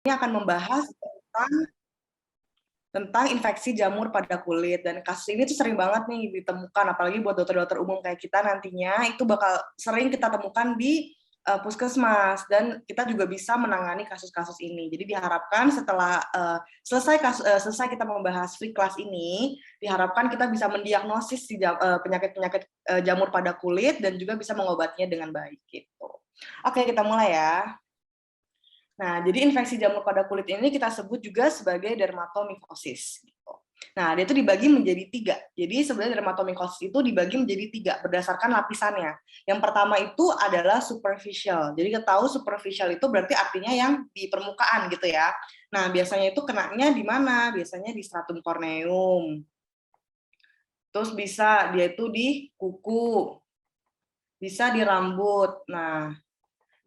ini akan membahas tentang infeksi jamur pada kulit, dan kasus ini tuh sering banget nih ditemukan, apalagi buat dokter-dokter umum kayak kita nantinya itu bakal sering kita temukan di puskesmas, dan kita juga bisa menangani kasus-kasus ini. Jadi diharapkan setelah selesai kita membahas free class ini, diharapkan kita bisa mendiagnosis penyakit-penyakit jamur pada kulit dan juga bisa mengobatinya dengan baik gitu. Oke, kita mulai ya. Nah, jadi infeksi jamur pada kulit ini kita sebut juga sebagai dermatomikosis. Gitu. Nah, dia itu dibagi menjadi 3. Jadi sebenarnya dermatomikosis itu dibagi menjadi 3 berdasarkan lapisannya. Yang pertama itu adalah superficial. Jadi kita tahu superficial itu berarti artinya yang di permukaan gitu ya. Nah, biasanya itu kenanya di mana? Biasanya di stratum corneum. Terus bisa dia itu di kuku. Bisa di rambut.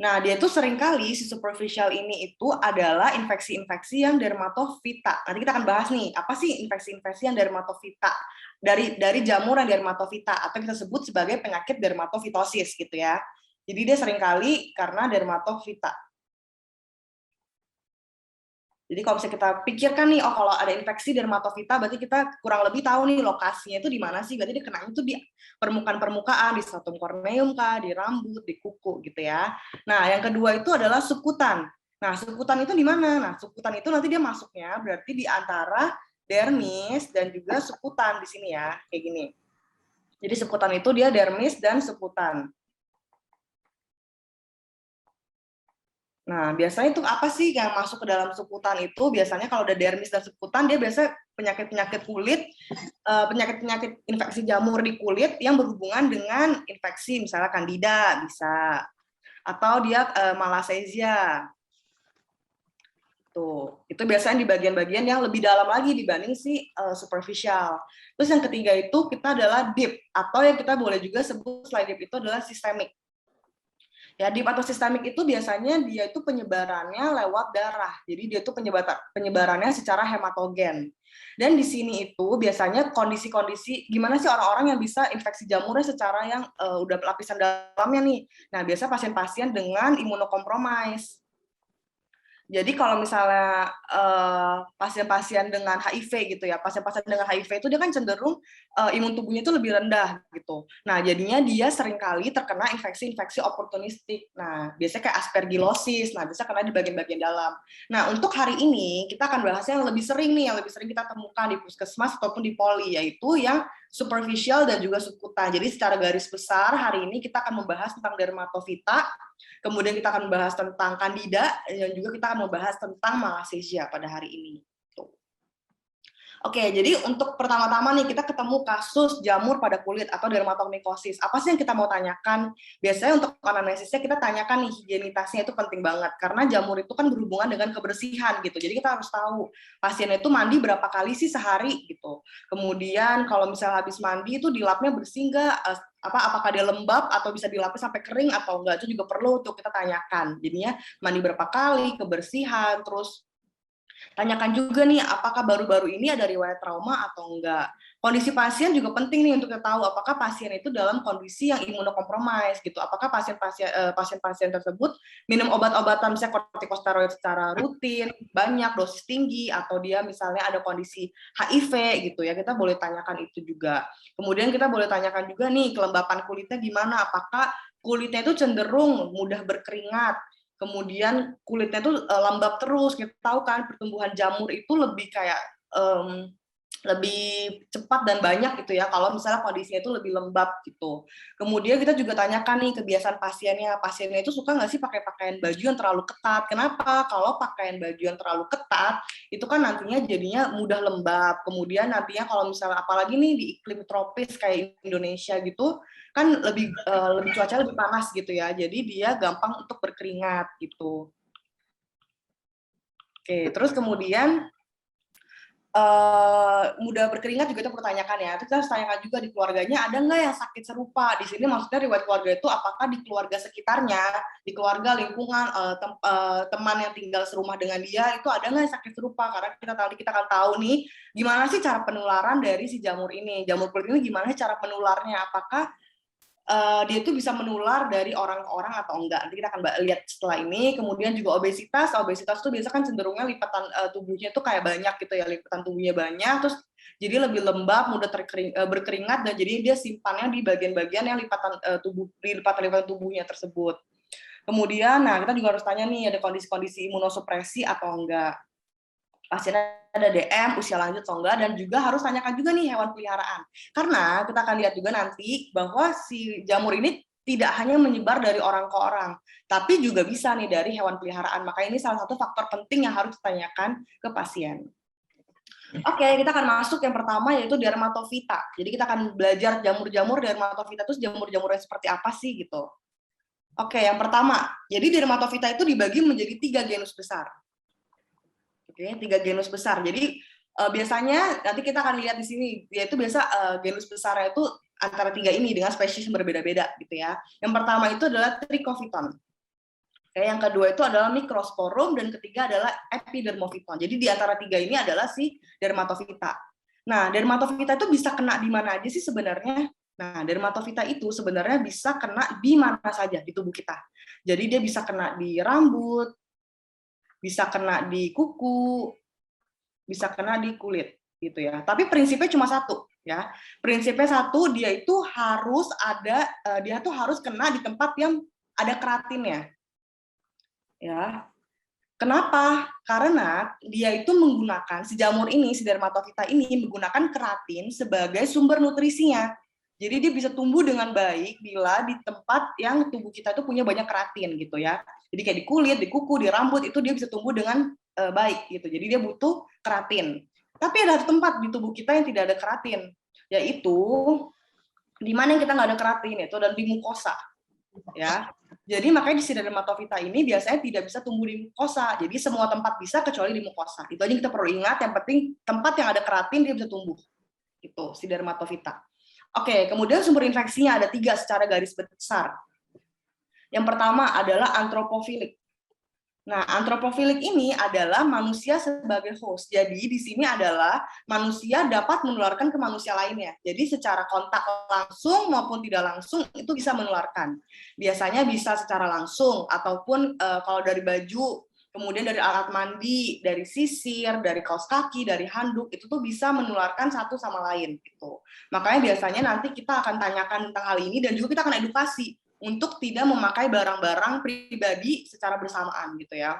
Nah, dia tuh seringkali si superficial ini itu adalah infeksi-infeksi yang dermatofita. Nanti kita akan bahas nih, apa sih infeksi-infeksi yang dermatofita dari jamur yang dermatofita, atau kita sebut sebagai penyakit dermatofitosis gitu ya. Jadi dia seringkali karena dermatofita. Jadi kalau misalnya kita pikirkan nih, oh kalau ada infeksi dermatofita, berarti kita kurang lebih tahu nih lokasinya itu di mana sih. Berarti dia kenanya itu di permukaan-permukaan, di stratum corneum kah, di rambut, di kuku gitu ya. Nah, yang kedua itu adalah sukutan. Nah, sukutan itu di mana? Nah, sukutan itu nanti dia masuknya berarti di antara dermis dan juga sukutan di sini ya, kayak gini. Jadi sukutan itu dia dermis dan sukutan. Nah, biasanya itu apa sih yang masuk ke dalam sukutan itu? Biasanya kalau ada dermis dan sukutan, dia biasa penyakit-penyakit kulit, penyakit-penyakit infeksi jamur di kulit yang berhubungan dengan infeksi, misalnya Candida bisa, atau dia Malassezia. Tuh, itu biasanya di bagian-bagian yang lebih dalam lagi dibanding si superficial. Terus yang ketiga itu kita adalah deep, atau yang kita boleh juga sebut selain deep itu adalah systemic. Ya, deep atau sistemik itu biasanya dia itu penyebarannya lewat darah. Jadi dia itu penyebarannya secara hematogen. Dan di sini itu biasanya kondisi-kondisi gimana sih orang-orang yang bisa infeksi jamurnya secara yang udah lapisan dalamnya nih. Nah, biasa pasien-pasien dengan imunokompromis. Jadi kalau misalnya pasien-pasien dengan HIV gitu ya, pasien-pasien dengan HIV itu dia kan cenderung imun tubuhnya itu lebih rendah gitu. Nah, jadinya dia seringkali terkena infeksi-infeksi oportunistik. Nah, biasanya kayak aspergillosis, nah bisa kena di bagian-bagian dalam. Nah, untuk hari ini kita akan bahas yang lebih sering nih, yang lebih sering kita temukan di puskesmas ataupun di poli, yaitu yang superficial dan juga sukutan. Jadi secara garis besar hari ini kita akan membahas tentang dermatofita, kemudian kita akan membahas tentang Candida, dan juga kita akan membahas tentang Malassezia pada hari ini. Oke, jadi untuk pertama-tama nih kita ketemu kasus jamur pada kulit atau dermatomikosis. Apa sih yang kita mau tanyakan? Biasanya untuk anamnesisnya kita tanyakan nih higienitasnya itu penting banget karena jamur itu kan berhubungan dengan kebersihan gitu. Jadi kita harus tahu pasiennya itu mandi berapa kali sih sehari gitu. Kemudian kalau misalnya habis mandi itu dilapnya bersih nggak? Apakah dia lembab atau bisa dilapis sampai kering atau enggak, itu juga perlu untuk kita tanyakan. Jadinya mandi berapa kali, kebersihan, terus tanyakan juga nih, apakah baru-baru ini ada riwayat trauma atau enggak. Kondisi pasien juga penting nih untuk kita tahu apakah pasien itu dalam kondisi yang imunokompromis gitu. Apakah pasien-pasien tersebut minum obat-obatan misalnya kortikosteroid secara rutin, banyak, dosis tinggi, atau dia misalnya ada kondisi HIV gitu ya. Kita boleh tanyakan itu juga. Kemudian kita boleh tanyakan juga nih kelembapan kulitnya gimana. Apakah kulitnya itu cenderung mudah berkeringat, kemudian kulitnya tuh lembab terus. Kita tahu kan pertumbuhan jamur itu lebih kayak lebih cepat dan banyak gitu ya kalau misalnya kondisinya itu lebih lembab gitu. Kemudian kita juga tanyakan nih kebiasaan pasiennya itu suka nggak sih pakai pakaian baju yang terlalu ketat. Kenapa? Kalau pakaian baju yang terlalu ketat itu kan nantinya jadinya mudah lembab. Kemudian nantinya kalau misalnya apalagi nih di iklim tropis kayak Indonesia gitu kan lebih cuaca lebih panas gitu ya. Jadi dia gampang untuk berkeringat gitu. Oke, terus kemudian mudah berkeringat juga kita pertanyakan ya. Terus kita harus tanyakan juga di keluarganya ada nggak yang sakit serupa. Di sini maksudnya riwayat keluarga itu apakah di keluarga sekitarnya, di keluarga lingkungan teman yang tinggal serumah dengan dia itu ada nggak yang sakit serupa. Karena kita akan tahu nih gimana sih cara penularan dari si jamur ini. Jamur kulit ini gimana sih cara penularnya? Apakah dia itu bisa menular dari orang ke orang atau enggak. Nanti kita akan lihat setelah ini. Kemudian juga obesitas. Obesitas itu biasa kan cenderungnya lipatan tubuhnya itu kayak banyak gitu ya, lipatan tubuhnya banyak, terus jadi lebih lembab, mudah berkeringat, dan jadi dia simpannya di bagian-bagian yang lipatan lipatan tubuhnya tersebut. Kemudian, nah kita juga harus tanya nih, ada kondisi-kondisi imunosupresi atau enggak. Pasiennya ada DM, usia lanjut atau enggak, dan juga harus tanyakan juga nih hewan peliharaan. Karena kita akan lihat juga nanti bahwa si jamur ini tidak hanya menyebar dari orang ke orang, tapi juga bisa nih dari hewan peliharaan. Maka ini salah satu faktor penting yang harus ditanyakan ke pasien. Oke, kita akan masuk yang pertama yaitu dermatofita. Jadi kita akan belajar jamur-jamur dermatofita itu jamur-jamurnya seperti apa sih gitu. Oke, yang pertama, jadi dermatofita itu dibagi menjadi 3 genus besar. Oke, 3 genus besar. Jadi biasanya nanti kita akan lihat di sini, yaitu biasa genus besarnya itu antara 3 ini dengan spesies yang berbeda-beda gitu ya. Yang pertama itu adalah Trichophyton. Oke, yang kedua itu adalah Microsporum, dan ketiga adalah Epidermophyton. Jadi di antara 3 ini adalah si dermatofita. Nah, dermatofita itu bisa kena di mana aja sih sebenarnya? Nah, dermatofita itu sebenarnya bisa kena di mana saja di tubuh kita. Jadi dia bisa kena di rambut, bisa kena di kuku, bisa kena di kulit gitu ya. Tapi prinsipnya cuma satu ya. Prinsipnya satu, dia itu harus ada, dia tuh harus kena di tempat yang ada keratinnya. Ya. Kenapa? Karena dia itu menggunakan si jamur ini, si dermatofita ini menggunakan keratin sebagai sumber nutrisinya. Jadi dia bisa tumbuh dengan baik bila di tempat yang tubuh kita itu punya banyak keratin gitu ya. Jadi kayak di kulit, di kuku, di rambut itu dia bisa tumbuh dengan baik gitu. Jadi dia butuh keratin. Tapi ada tempat di tubuh kita yang tidak ada keratin, yaitu di mana yang kita nggak ada keratin, itu dan di mukosa. Ya. Jadi makanya di si dermatofita ini biasanya tidak bisa tumbuh di mukosa. Jadi semua tempat bisa kecuali di mukosa. Itu aja yang kita perlu ingat. Yang penting tempat yang ada keratin dia bisa tumbuh. Itu si dermatofita. Oke, kemudian sumber infeksinya ada 3 secara garis besar. Yang pertama adalah antropofilik. Nah, antropofilik ini adalah manusia sebagai host. Jadi di sini adalah manusia dapat menularkan ke manusia lainnya. Jadi secara kontak langsung maupun tidak langsung itu bisa menularkan. Biasanya bisa secara langsung ataupun kalau dari baju, kemudian dari alat mandi, dari sisir, dari kaos kaki, dari handuk, itu tuh bisa menularkan satu sama lain gitu. Makanya biasanya nanti kita akan tanyakan tentang hal ini, dan juga kita akan edukasi untuk tidak memakai barang-barang pribadi secara bersamaan gitu ya.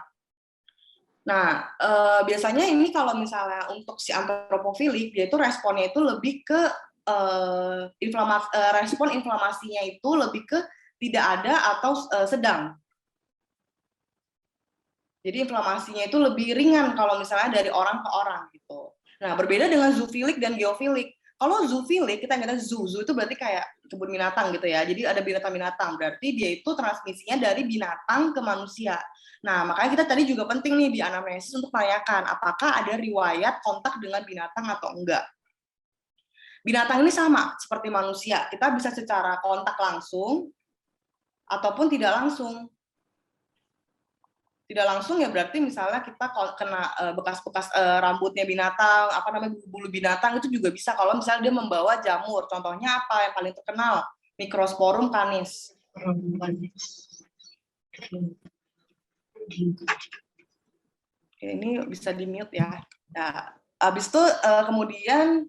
Nah, biasanya ini kalau misalnya untuk si antropofilik, dia itu responnya itu lebih ke respon inflamasinya itu lebih ke tidak ada atau sedang. Jadi inflamasinya itu lebih ringan kalau misalnya dari orang ke orang gitu. Nah, berbeda dengan zoofilik dan geofilik. Kalau zoofilik, kita ingatnya zoo itu berarti kayak kebun binatang gitu ya. Jadi ada binatang-binatang, berarti dia itu transmisinya dari binatang ke manusia. Nah, makanya kita tadi juga penting nih di anamnesis untuk menanyakan apakah ada riwayat kontak dengan binatang atau enggak. Binatang ini sama seperti manusia, kita bisa secara kontak langsung ataupun tidak langsung. Tidak langsung ya berarti misalnya kita kena bekas-bekas rambutnya binatang, apa namanya, bulu binatang, itu juga bisa kalau misalnya dia membawa jamur. Contohnya apa yang paling terkenal? Microsporum canis. Oke, ini bisa di mute ya. Nah, habis itu kemudian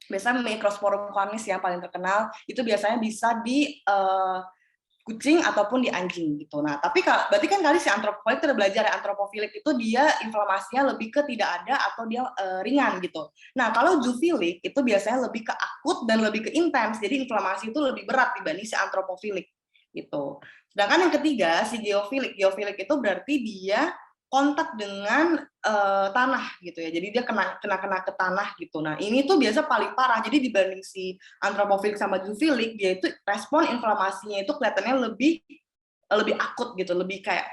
biasanya Microsporum canis yang paling terkenal itu biasanya bisa di kucing ataupun di anjing gitu. Nah, tapi berarti kan kali si antropofilik kita belajar ya, antropofilik itu dia inflamasinya lebih ke tidak ada atau dia ringan gitu. Nah, kalau zoofilik itu biasanya lebih ke akut dan lebih ke intens. Jadi inflamasi itu lebih berat dibanding si antropofilik gitu. Sedangkan yang ketiga si geofilik. Geofilik itu berarti dia kontak dengan tanah gitu ya. Jadi dia kena ke tanah gitu. Nah, ini tuh biasa paling parah. Jadi dibanding si antropofilik sama zoofilik, dia itu respon inflamasinya itu kelihatannya lebih akut gitu, lebih kayak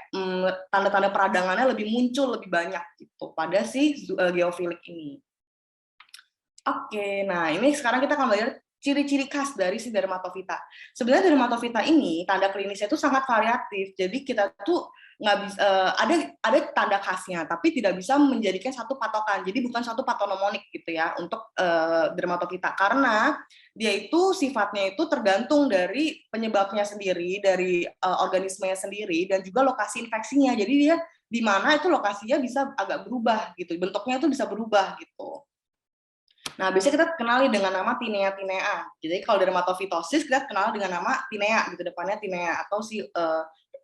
tanda-tanda peradangannya lebih muncul lebih banyak gitu pada si geofilik ini. Oke, nah ini sekarang kita akan belajar ciri-ciri khas dari si dermatofita. Sebenarnya dermatofita ini tanda klinisnya itu sangat variatif. Jadi kita tuh nggak bisa, ada tanda khasnya, tapi tidak bisa menjadikan satu patokan. Jadi bukan satu patonomonik gitu ya untuk dermatokita, karena dia itu sifatnya itu tergantung dari penyebabnya sendiri, dari organismenya sendiri, dan juga lokasi infeksinya. Jadi dia di mana itu lokasinya bisa agak berubah gitu, bentuknya itu bisa berubah gitu. Nah, biasanya kita kenali dengan nama tinea. Jadi kalau dermatofitosis kita kenal dengan nama tinea gitu, depannya tinea, atau si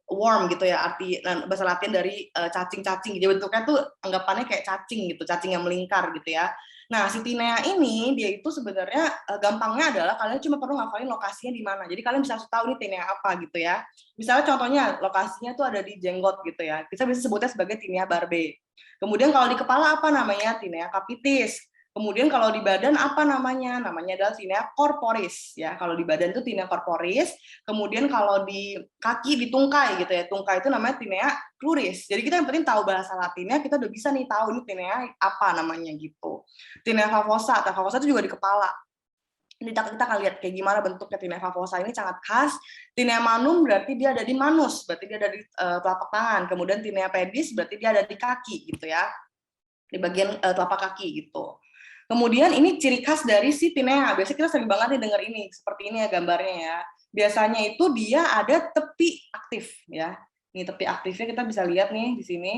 worm gitu ya, arti bahasa Latin dari cacing-cacing. Jadi bentuknya tuh anggapannya kayak cacing gitu, cacing yang melingkar gitu ya. Nah, si tinea ini dia itu sebenarnya gampangnya adalah kalian cuma perlu ngafalin lokasinya di mana. Jadi kalian bisa tahu nih tinea apa gitu ya. Misalnya contohnya lokasinya tuh ada di jenggot gitu ya. Kita bisa sebutnya sebagai tinea barbae. Kemudian kalau di kepala apa namanya? Tinea capitis. Kemudian kalau di badan apa namanya? Namanya adalah tinea corporis ya. Kalau di badan itu tinea corporis. Kemudian kalau di kaki, di tungkai gitu ya. Tungkai itu namanya tinea cruris. Jadi kita yang penting tahu bahasa Latinnya, kita udah bisa nih tahu ini tinea apa namanya gitu. Tinea favosa. Favosa itu juga di kepala. Ini kita akan lihat kayak gimana bentuknya tinea favosa ini sangat khas. Tinea manum berarti dia ada di manus, berarti dia ada di telapak tangan. Kemudian tinea pedis berarti dia ada di kaki gitu ya. Di bagian telapak kaki gitu. Kemudian ini ciri khas dari si tinea. Biasanya kita sering banget nih dengar ini, seperti ini ya gambarnya ya. Biasanya itu dia ada tepi aktif ya. Ini tepi aktifnya kita bisa lihat nih di sini.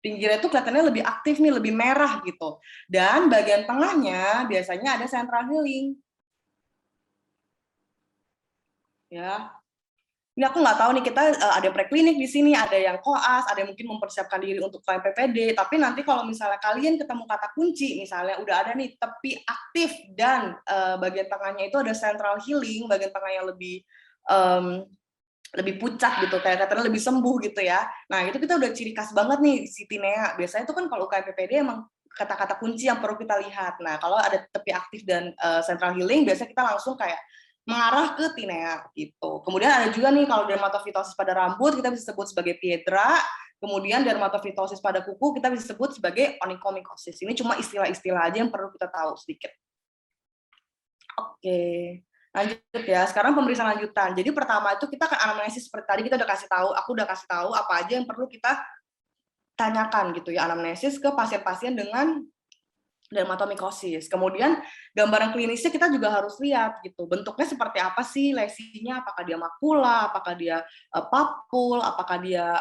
Pinggirnya itu kelihatannya lebih aktif nih, lebih merah gitu. Dan bagian tengahnya biasanya ada central healing. Ya, ini aku nggak tahu nih, kita ada preklinik di sini, ada yang koas, ada yang mungkin mempersiapkan diri untuk klien PPD, tapi nanti kalau misalnya kalian ketemu kata kunci, misalnya udah ada nih tepi aktif dan bagian tengahnya itu ada central healing, bagian tengah yang lebih pucat gitu, kayak katanya lebih sembuh gitu ya. Nah itu kita udah ciri khas banget nih si tinea. Biasanya itu kan kalau UKM PPD emang kata-kata kunci yang perlu kita lihat. Nah kalau ada tepi aktif dan central healing, biasanya kita langsung kayak mengarah ke tinea gitu. Kemudian ada juga nih kalau dermatofitosis pada rambut kita bisa sebut sebagai piedra, kemudian dermatofitosis pada kuku kita bisa sebut sebagai onychomycosis. Ini cuma istilah-istilah aja yang perlu kita tahu sedikit. Oke, lanjut ya. Sekarang pemeriksaan lanjutan. Jadi pertama itu kita akan anamnesis seperti tadi kita udah kasih tahu, aku udah kasih tahu apa aja yang perlu kita tanyakan gitu ya, anamnesis ke pasien-pasien dengan dermatomikosis. Kemudian gambaran klinisnya kita juga harus lihat gitu. Bentuknya seperti apa sih lesinya? Apakah dia makula, apakah dia papul, apakah dia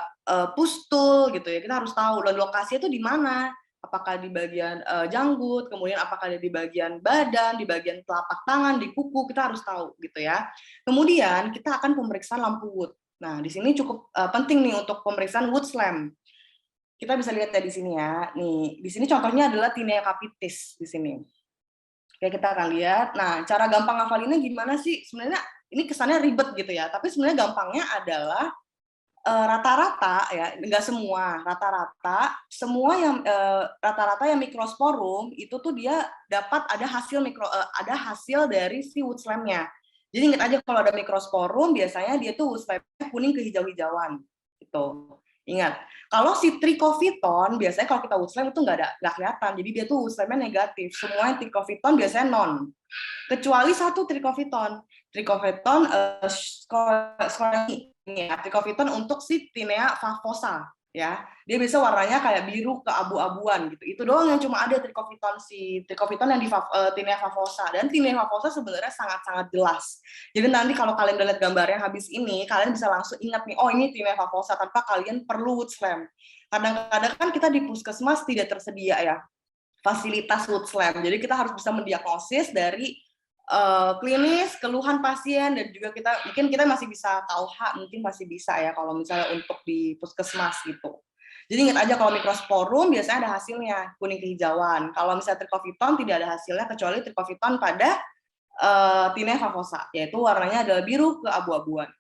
pustul gitu ya. Kita harus tahu dan lokasinya itu di mana. Apakah di bagian janggut, kemudian apakah dia di bagian badan, di bagian telapak tangan, di kuku, kita harus tahu gitu ya. Kemudian kita akan pemeriksaan lampu Wood. Nah, di sini cukup penting nih untuk pemeriksaan Wood's lamp. Kita bisa lihat ya di sini ya. Nih, di sini contohnya adalah tinea capitis di sini. Oke, kita akan lihat. Nah, cara gampang ngafalinnya gimana sih? Sebenarnya ini kesannya ribet gitu ya, tapi sebenarnya gampangnya adalah rata-rata ya, enggak semua, rata-rata semua yang rata-rata yang mikrosporum itu tuh dia dapat ada hasil dari si Wood's lamp-nya. Jadi ingat aja kalau ada mikrosporum biasanya dia tuh Wood's lamp-nya kuning kehijau-hijauan gitu. Ingat, kalau si trichofiton biasanya kalau kita Wood's lamp itu nggak kelihatan, jadi dia tuh Wood's lamp-nya negatif. Semua yang trichofiton biasanya non, kecuali satu trichofiton ya, trichofiton untuk si tinea favosa ya. Dia bisa warnanya kayak biru ke abu-abuan gitu. Itu doang yang cuma ada trichofiton yang di tinea favosa, dan tinea favosa sebenarnya sangat-sangat jelas. Jadi nanti kalau kalian udah lihat gambarnya habis ini, kalian bisa langsung ingat nih, oh ini tinea favosa tanpa kalian perlu Wood's lamp. Kadang-kadang kan kita di puskesmas tidak tersedia ya fasilitas Wood's lamp. Jadi kita harus bisa mendiagnosis dari klinis, keluhan pasien, dan juga mungkin kita masih bisa KUH, mungkin masih bisa ya kalau misalnya untuk di puskesmas gitu. Jadi ingat aja kalau mikrosporum biasanya ada hasilnya kuning kehijauan. Kalau misalnya trichofiton tidak ada hasilnya kecuali trichofiton pada tinea favosa, yaitu warnanya adalah biru ke abu-abuan.